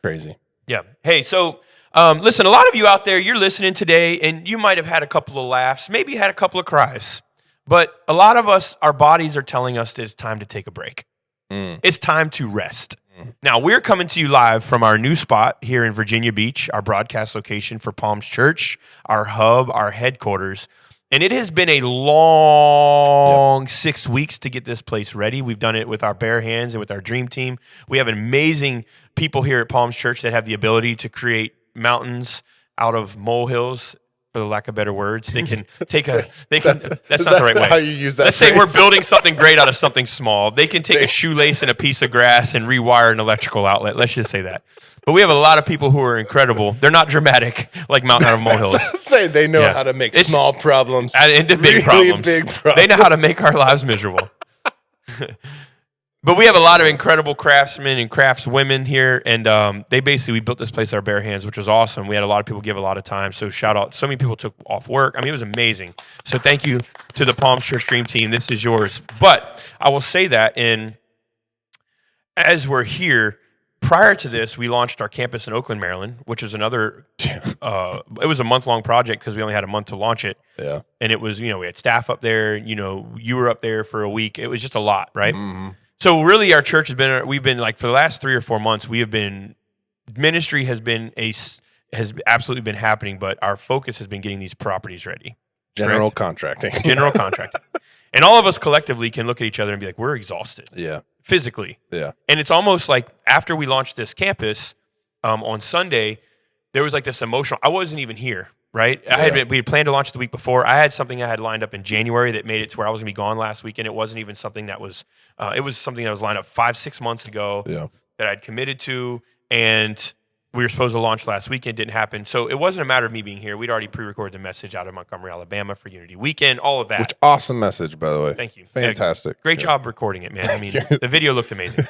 crazy. yeah. Hey, so listen, a lot of you out there, you're listening today, and you might have had a couple of laughs, maybe you had a couple of cries. But a lot of us, our bodies are telling us that it's time to take a break. It's time to rest. Now, we're coming to you live from our new spot here in Virginia Beach, our broadcast location for Palms Church, our hub, our headquarters. And it has been a long 6 weeks to get this place ready. We've done it with our bare hands and with our dream team. We have amazing people here at Palms Church that have the ability to create mountains out of molehills, for the lack of better words. They can take that's not the right way. How you use that Let's say phrase? we're building something great out of something small. They can take a shoelace and a piece of grass and rewire an electrical outlet. Let's just say that. But we have a lot of people who are incredible. They're not dramatic like mountain out of molehills. Say they know how to make small problems into big really problems. big problems. They know how to make our lives miserable. But we have a lot of incredible craftsmen and craftswomen here, and we built this place with our bare hands, which was awesome. We had a lot of people give a lot of time, so shout out. So many people took off work. I mean, it was amazing. So thank you to the Palms Church Dream Team. This is yours. But I will say that as we're here, prior to this, we launched our campus in Oakland, Maryland, which is another, it was a month-long project because we only had a month to launch it. Yeah. And it was, we had staff up there, you were up there for a week. It was just a lot, right? Mm-hmm. So really our church we've been like for the last 3 or 4 months, ministry has absolutely been happening, but our focus has been getting these properties ready. General contracting. General contracting. And all of us collectively can look at each other and be like, we're exhausted. Yeah. Physically. Yeah. And it's almost like after we launched this campus on Sunday, there was like this emotional, I wasn't even here. Right? Yeah. We had planned to launch it the week before. I had something I had lined up in January that made it to where I was going to be gone last week, and it wasn't even something that was, it was something that was lined up 5-6 months ago that I'd committed to, and we were supposed to launch last weekend. Didn't happen. So it wasn't a matter of me being here. We'd already pre-recorded the message out of Montgomery, Alabama for Unity Weekend, all of that. Which awesome message, by the way. Thank you. Fantastic. Yeah, great job recording it, man. I mean, the video looked amazing.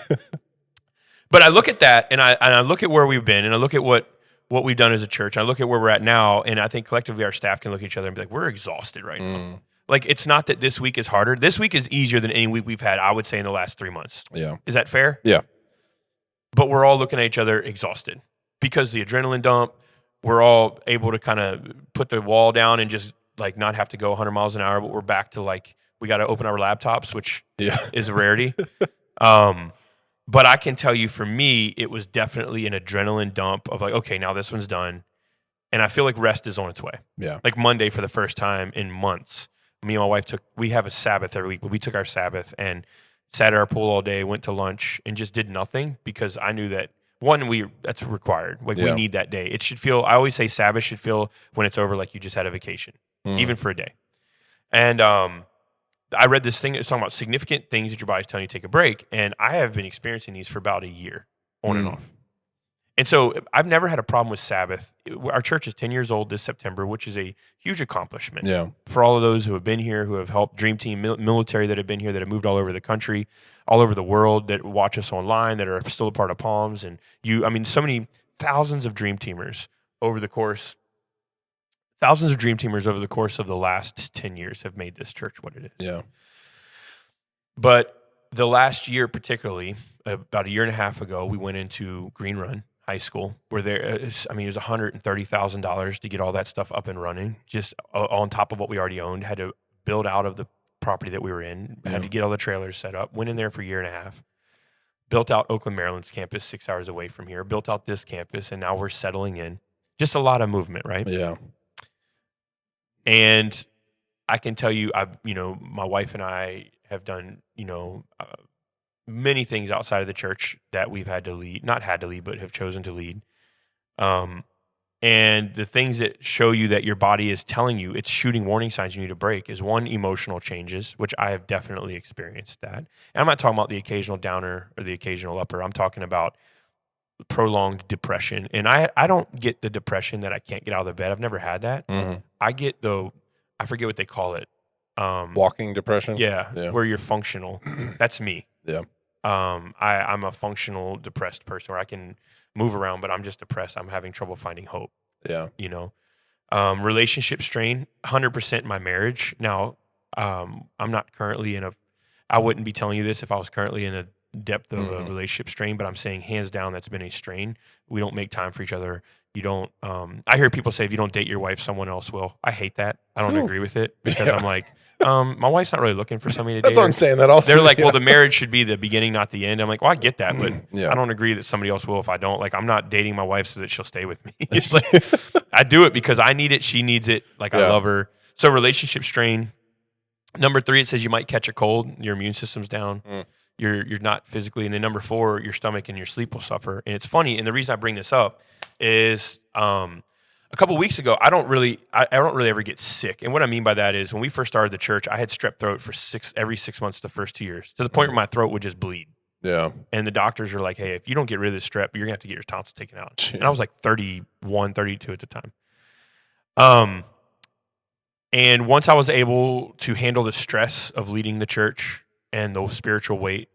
But I look at that, and I look at where we've been, and I look at what we've done as a church. I look at where we're at now, and I think collectively our staff can look at each other and be like, we're exhausted right now. Like, it's not that this week is harder. This week is easier than any week we've had, I would say, in the last 3 months. Yeah. Is that fair? Yeah. But we're all looking at each other exhausted because the adrenaline dump, we're all able to kind of put the wall down and just like not have to go 100 miles an hour, but we're back to like, we got to open our laptops, which is a rarity. But I can tell you for me, it was definitely an adrenaline dump of like, okay, now this one's done. And I feel like rest is on its way. Yeah. Like Monday for the first time in months. Me and my wife we have a Sabbath every week, but we took our Sabbath and sat at our pool all day, went to lunch, and just did nothing because I knew that, that's required. Like we need that day. It should feel, I always say Sabbath should feel when it's over like you just had a vacation, even for a day. And I read this thing that's talking about significant things that your body's telling you to take a break. And I have been experiencing these for about a year, on and off. And so I've never had a problem with Sabbath. Our church is 10 years old this September, which is a huge accomplishment for all of those who have been here, who have helped Dream Team military that have been here, that have moved all over the country, all over the world, that watch us online, that are still a part of Palms. And so many thousands of Dream Teamers over the course of the last 10 years have made this church what it is. Yeah. But the last year particularly, about a year and a half ago, we went into Green Run High School where it was $130,000 to get all that stuff up and running, just on top of what we already owned. Had to build out of the property that we were in, had to get all the trailers set up, went in there for a year and a half, built out Oakland, Maryland's campus 6 hours away from here, built out this campus, and now we're settling in Just a lot of movement, right? Yeah. And I can tell you, my wife and I have done, many things outside of the church that we've had to lead, not had to lead, but have chosen to lead. And the things that show you that your body is telling you, it's shooting warning signs you need to break, is one, emotional changes, which I have definitely experienced that. And I'm not talking about the occasional downer or the occasional upper. I'm talking about prolonged depression. And I don't get the depression that I can't get out of the bed. I've never had that. Mm-hmm. I get I forget what they call it. Walking depression? Yeah, where you're functional. That's me. Yeah. I'm a functional depressed person where I can move around, but I'm just depressed. I'm having trouble finding hope. Yeah. Relationship strain, 100% in my marriage. Now, I'm not currently I wouldn't be telling you this if I was currently in a depth of a relationship strain, but I'm saying hands down that's been a strain. We don't make time for each other. You don't, I hear people say if you don't date your wife, someone else will. I hate that. I don't agree with it because I'm like, my wife's not really looking for somebody to date. That's what I'm saying. That also, they're like, well, the marriage should be the beginning, not the end. I'm like, well, I get that, but Yeah. I don't agree that somebody else will if I don't. Like, I'm not dating my wife so that she'll stay with me. It's like, I do it because I need it. She needs it. Like, I love her. So relationship strain. Number 3, it says you might catch a cold. Your immune system's down. You're not physically. And then number 4, your stomach and your sleep will suffer. And it's funny. And the reason I bring this up is a couple of weeks ago, I don't really ever get sick. And what I mean by that is when we first started the church, I had strep throat for every 6 months the first 2 years, to the point where my throat would just bleed. Yeah. And the doctors are like, hey, if you don't get rid of this strep, you're going to have to get your tonsils taken out. And I was like 31, 32 at the time. And once I was able to handle the stress of leading the church and the spiritual weight,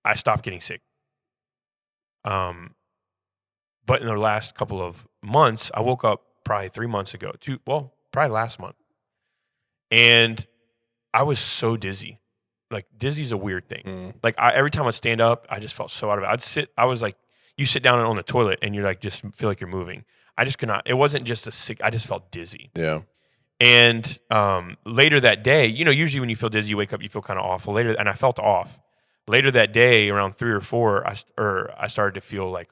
I stopped getting sick. But in the last couple of months, I woke up probably 3 months ago, probably last month. And I was so dizzy. Like, dizzy's a weird thing. Like, every time I'd stand up, I just felt so out of it. I was like, you sit down on the toilet and you're like, just feel like you're moving. I just could not. It wasn't just I just felt dizzy. Yeah. And later that day, usually when you feel dizzy, you wake up, you feel kind of awful. And I felt off. Later that day, around 3 or 4, I started to feel like,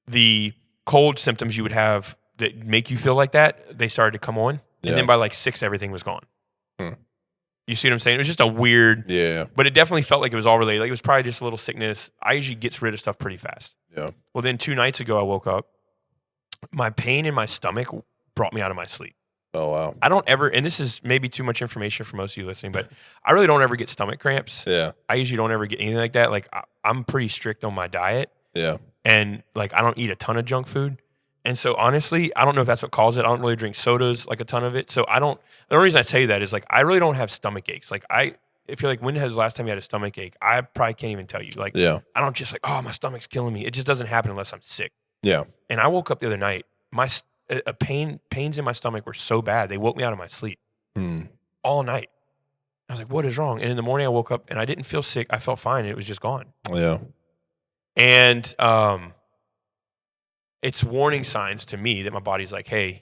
the cold symptoms you would have that make you feel like that, they started to come on. And then by like 6, everything was gone. You see what I'm saying? It was just a weird, but it definitely felt like it was all related. Like, it was probably just a little sickness. I usually get rid of stuff pretty fast. Yeah. Well, then 2 nights ago, I woke up. My pain in my stomach brought me out of my sleep. Oh, wow. I don't ever, and this is maybe too much information for most of you listening, but I really don't ever get stomach cramps. Yeah. I usually don't ever get anything like that. Like, I'm pretty strict on my diet. Yeah. And like, I don't eat a ton of junk food. And so honestly, I don't know if that's what caused it. I don't really drink sodas, like a ton of it. So the only reason I say that is like, I really don't have stomach aches. Like, if you're like, when has the last time you had a stomach ache? I probably can't even tell you. Like, I don't just like, oh, my stomach's killing me. It just doesn't happen unless I'm sick. Yeah. And I woke up the other night, pains in my stomach were so bad. They woke me out of my sleep all night. I was like, what is wrong? And in the morning I woke up and I didn't feel sick. I felt fine. And it was just gone. Yeah. And, it's warning signs to me that my body's like, hey,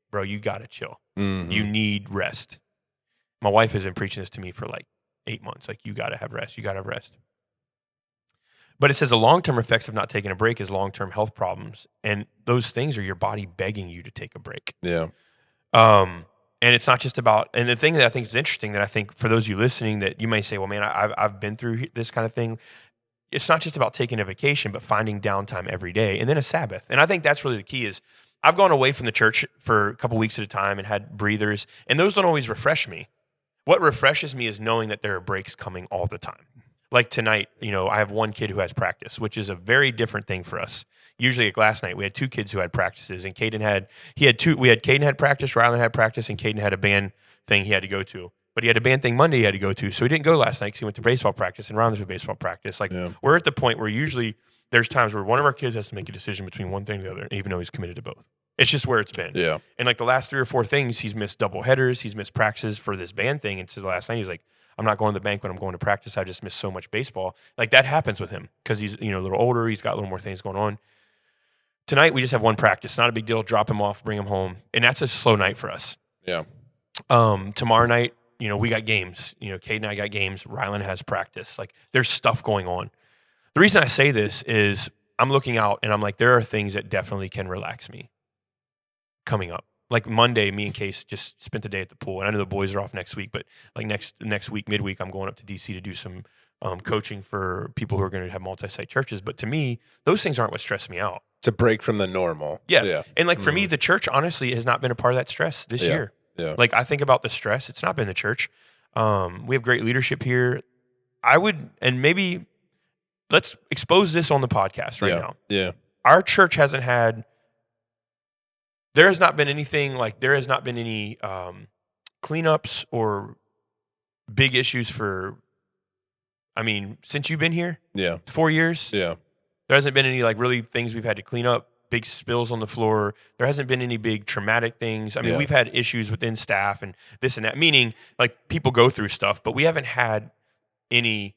bro, you got to chill. You need rest. My wife has been preaching this to me for like 8 months. Like, you got to have rest. You got to have rest. But it says the long-term effects of not taking a break is long-term health problems. And those things are your body begging you to take a break. Yeah. And it's not just about, and the thing that I think is interesting that I think for those of you listening that you may say, well, man, I've been through this kind of thing. It's not just about taking a vacation, but finding downtime every day and then a Sabbath. And I think that's really the key is I've gone away from the church for a couple weeks at a time and had breathers, and those don't always refresh me. What refreshes me is knowing that there are breaks coming all the time. Like tonight, I have one kid who has practice, which is a very different thing for us. Usually like last night, we had 2 kids who had practices, and Caden had practice, Rylan had practice, and Caden had a band thing he had to go to. But he had a band thing Monday he had to go to, so he didn't go last night because he went to baseball practice, and Rylan's to baseball practice. Like, we're at the point where usually there's times where one of our kids has to make a decision between one thing and the other, even though he's committed to both. It's just where it's been. Yeah. And like the last 3 or 4 things, he's missed double headers, he's missed practices for this band thing, and so the last night he's like, I'm not going to the bank when I'm going to practice. I just missed so much baseball. Like, that happens with him because he's a little older. He's got a little more things going on. Tonight we just have one practice. Not a big deal. Drop him off, bring him home, and that's a slow night for us. Yeah. Tomorrow night, we got games. Cade and I got games. Rylan has practice. Like, there's stuff going on. The reason I say this is I'm looking out and I'm like, there are things that definitely can relax me coming up. Like Monday, me and Case just spent the day at the pool, and I know the boys are off next week, but like next week, midweek, I'm going up to DC to do some coaching for people who are going to have multi-site churches. But to me, those things aren't what stress me out. It's a break from the normal. Yeah. And like for me, the church honestly has not been a part of that stress this year. Yeah. Like I think about the stress, it's not been the church. We have great leadership here. And maybe let's expose this on the podcast right now. Yeah. Our church hasn't had. There has not been anything like there has not been any cleanups or big issues since you've been here, 4 years. Yeah. There hasn't been any like really things we've had to clean up, big spills on the floor. There hasn't been any big traumatic things. I mean, we've had issues within staff and this and that, meaning like people go through stuff, but we haven't had any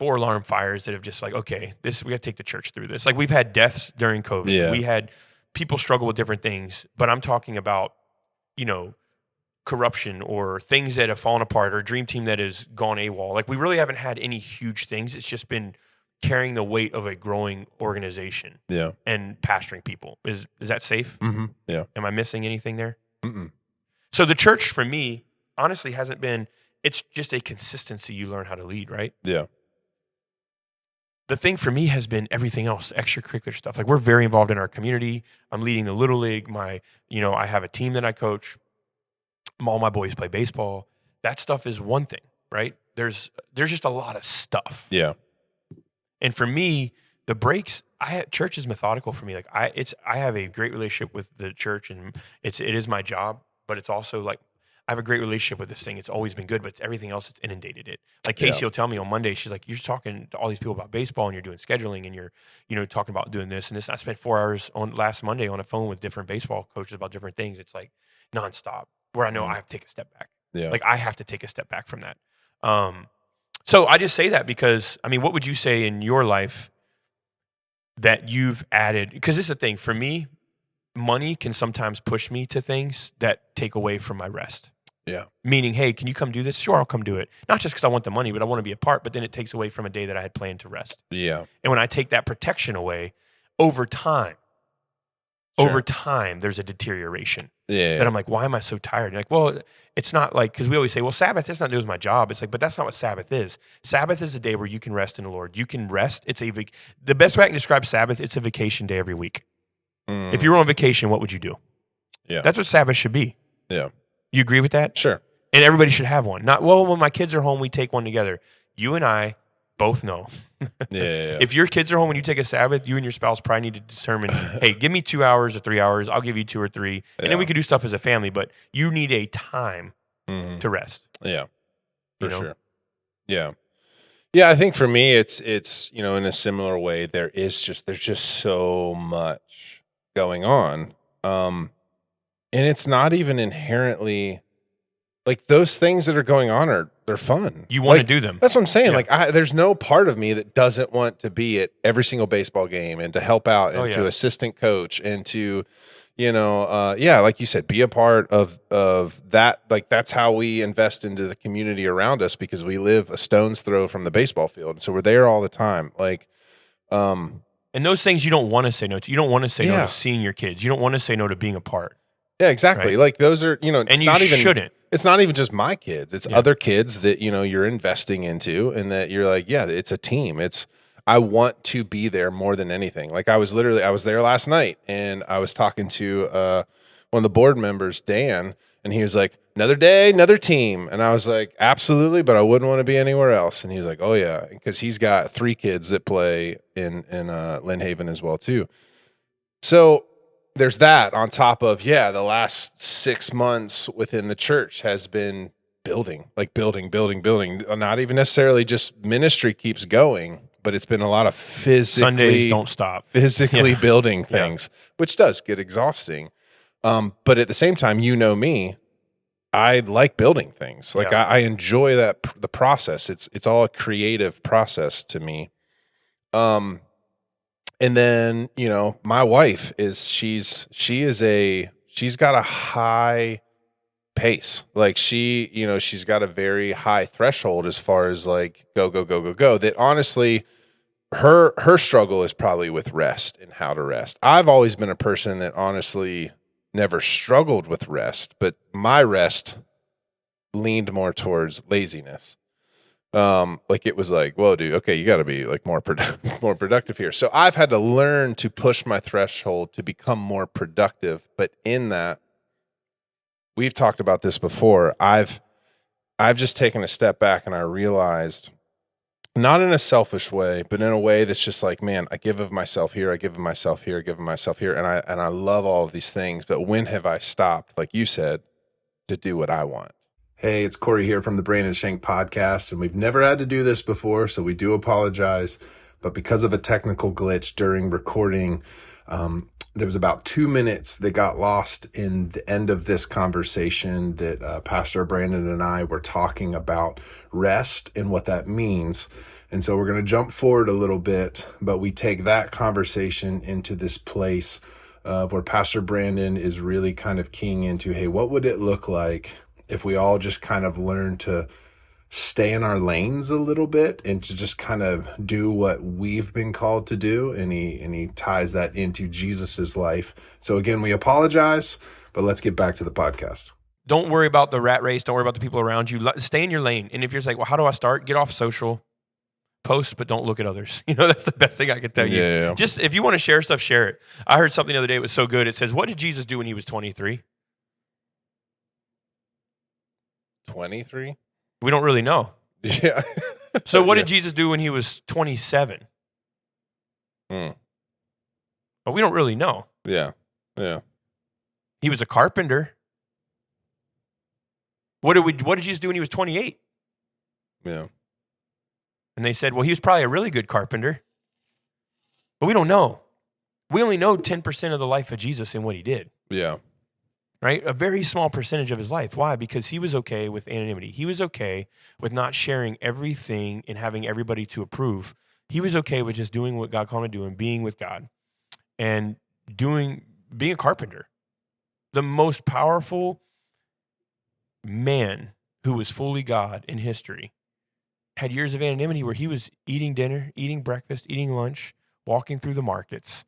4-alarm fires that have just like, okay, we have to take the church through this. Like we've had deaths during COVID. Yeah. We had people struggle with different things, but I'm talking about, corruption or things that have fallen apart or a dream team that has gone AWOL. Like we really haven't had any huge things. It's just been carrying the weight of a growing organization and pastoring people. Is that safe? Mm-hmm. Yeah. Am I missing anything there? Mm-mm. So the church for me, honestly, hasn't been, it's just a consistency you learn how to lead, right? Yeah. The thing for me has been everything else, extracurricular stuff. Like we're very involved in our community. I'm leading the Little League. I have a team that I coach. All my boys play baseball. That stuff is one thing, right? There's just a lot of stuff. Yeah. And for me, the breaks, church is methodical for me. Like I have a great relationship with the church, and it is my job, but it's also like I have a great relationship with this thing. It's always been good, but it's everything else that's inundated it. Like Casey will tell me on Monday, she's like, you're talking to all these people about baseball and you're doing scheduling and you're, talking about doing this and this. I spent 4 hours on last Monday on a phone with different baseball coaches about different things. It's like nonstop where I know I have to take a step back. Yeah. Like I have to take a step back from that. So I just say that because, what would you say in your life that you've added? Because this is the thing for me, money can sometimes push me to things that take away from my rest. Yeah. Meaning, hey, can you come do this? Sure, I'll come do it. Not just because I want the money, but I want to be a part, but then it takes away from a day that I had planned to rest. Yeah. And when I take that protection away, over time, there's a deterioration. Yeah. And I'm like, why am I so tired? And like, well, it's not like, because we always say, well, Sabbath, that's not to do with my job. It's like, but that's not what Sabbath is. Sabbath is a day where you can rest in the Lord. You can rest. The best way I can describe Sabbath, it's a vacation day every week. Mm. If you were on vacation, what would you do? Yeah. That's what Sabbath should be. Yeah. You agree with that? Sure. And everybody should have one. Not, well, when my kids are home, we take one together. You and I both know. Yeah. If your kids are home when you take a Sabbath, you and your spouse probably need to determine, hey, give me 2 hours or 3 hours. I'll give you 2 or 3. And then we could do stuff as a family, but you need a time to rest. Yeah. For sure. Yeah. Yeah, I think for me it's in a similar way there's just so much going on. And it's not even inherently like those things that are going on they're fun. You want to do them. That's what I'm saying. Yeah. Like there's no part of me that doesn't want to be at every single baseball game and to help out and to assistant coach and to, like you said, be a part of that. Like that's how we invest into the community around us because we live a stone's throw from the baseball field. So we're there all the time. Like, and those things you don't want to say no to. You don't want to say no to seeing your kids. You don't want to say no to being a part. Yeah, exactly. Right? Like those are, it's and not you even, shouldn't. It's not even just my kids. It's other kids that, you're investing into and that you're like, yeah, it's a team. I want to be there more than anything. Like I was there last night and I was talking to one of the board members, Dan, and he was like, another day, another team. And I was like, absolutely, but I wouldn't want to be anywhere else. And he was like, oh yeah, because he's got 3 kids that play in Lynn Haven as well too. So there's that on top of, the last 6 months within the church has been building. Not even necessarily just ministry keeps going, but it's been a lot of Sundays don't stop. Physically building things, which does get exhausting. But at the same time, me, I like building things. Like I enjoy the process. It's all a creative process to me. And then, my wife she's got a high pace. Like she's got a very high threshold as far as like go, that honestly her struggle is probably with rest and how to rest. I've always been a person that honestly never struggled with rest, but my rest leaned more towards laziness. Like it was like, whoa, dude, okay, you got to be like more productive here. So I've had to learn to push my threshold to become more productive. But in that, we've talked about this before. I've just taken a step back and I realized, not in a selfish way, but in a way that's just like, man, I give of myself here, I give of myself here, I give of myself here, and I love all of these things. But when have I stopped, like you said, to do what I want? Hey, it's Corey here from the Brandon Shank podcast, and we've never had to do this before, so we do apologize. But because of a technical glitch during recording, there was about 2 minutes that got lost in the end of this conversation that Pastor Brandon and I were talking about rest and what that means. And so we're going to jump forward a little bit, but we take that conversation into this place of where Pastor Brandon is really kind of keying into, hey, what would it look like if we all just kind of learn to stay in our lanes a little bit and to just kind of do what we've been called to do. And he ties that into Jesus's life. So again, we apologize, but let's get back to the podcast. Don't worry about the rat race. Don't worry about the people around you. Stay in your lane. And if you're like, well, how do I start? Get off social, post, but don't look at others. That's the best thing I can tell you. Yeah. Just if you want to share stuff, share it. I heard something the other day. It was so good. It says, what did Jesus do when he was 23? 23? We don't really know. Yeah. So what did Jesus do when he was 27? But we don't really know. Yeah. He was a carpenter. What did Jesus do when he was 28? Yeah. And they said, well, he was probably a really good carpenter. But we don't know. We only know 10% of the life of Jesus and what he did. Yeah. Right? A very small percentage of his life. Why? Because he was okay with anonymity. He was okay with not sharing everything and having everybody to approve. He was okay with just doing what God called him to do and being with God and being a carpenter. The most powerful man who was fully God in history had years of anonymity where he was eating dinner, eating breakfast, eating lunch, walking through the markets,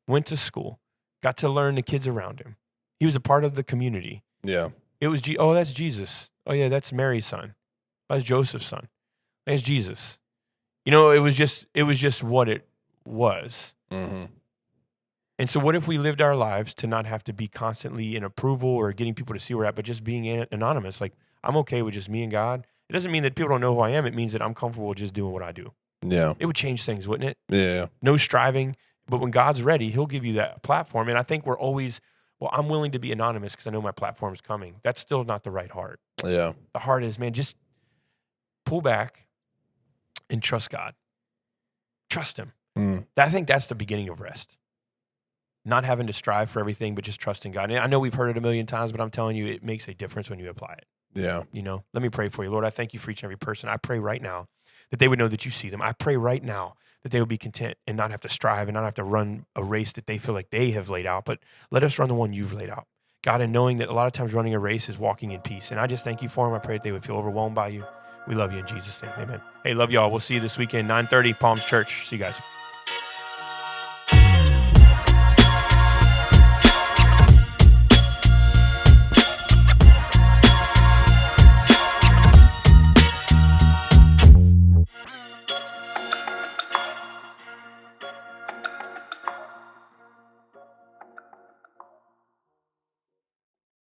went to school, got to learn the kids around him. He was a part of the community. Yeah. It was, oh, that's Jesus. Oh, yeah, that's Mary's son. That's Joseph's son. That's Jesus. It was just what it was. Mm-hmm. And so what if we lived our lives to not have to be constantly in approval or getting people to see where we're at, but just being anonymous? Like, I'm okay with just me and God. It doesn't mean that people don't know who I am. It means that I'm comfortable just doing what I do. Yeah. It would change things, wouldn't it? Yeah. No striving. But when God's ready, he'll give you that platform. And I think we're always, well, I'm willing to be anonymous because I know my platform's coming. That's still not the right heart. Yeah. The heart is, man, just pull back and trust God. Trust him. I think that's the beginning of rest. Not having to strive for everything, but just trusting God. And I know we've heard it a million times, but I'm telling you, it makes a difference when you apply it. Yeah. Let me pray for you. Lord, I thank you for each and every person. I pray right now that they would know that you see them. I pray right now that they would be content and not have to strive and not have to run a race that they feel like they have laid out, but let us run the one you've laid out. God, and knowing that a lot of times running a race is walking in peace. And I just thank you for them. I pray that they would feel overwhelmed by you. We love you in Jesus' name. Amen. Hey, love y'all. We'll see you this weekend, 9:30, Palms Church. See you guys.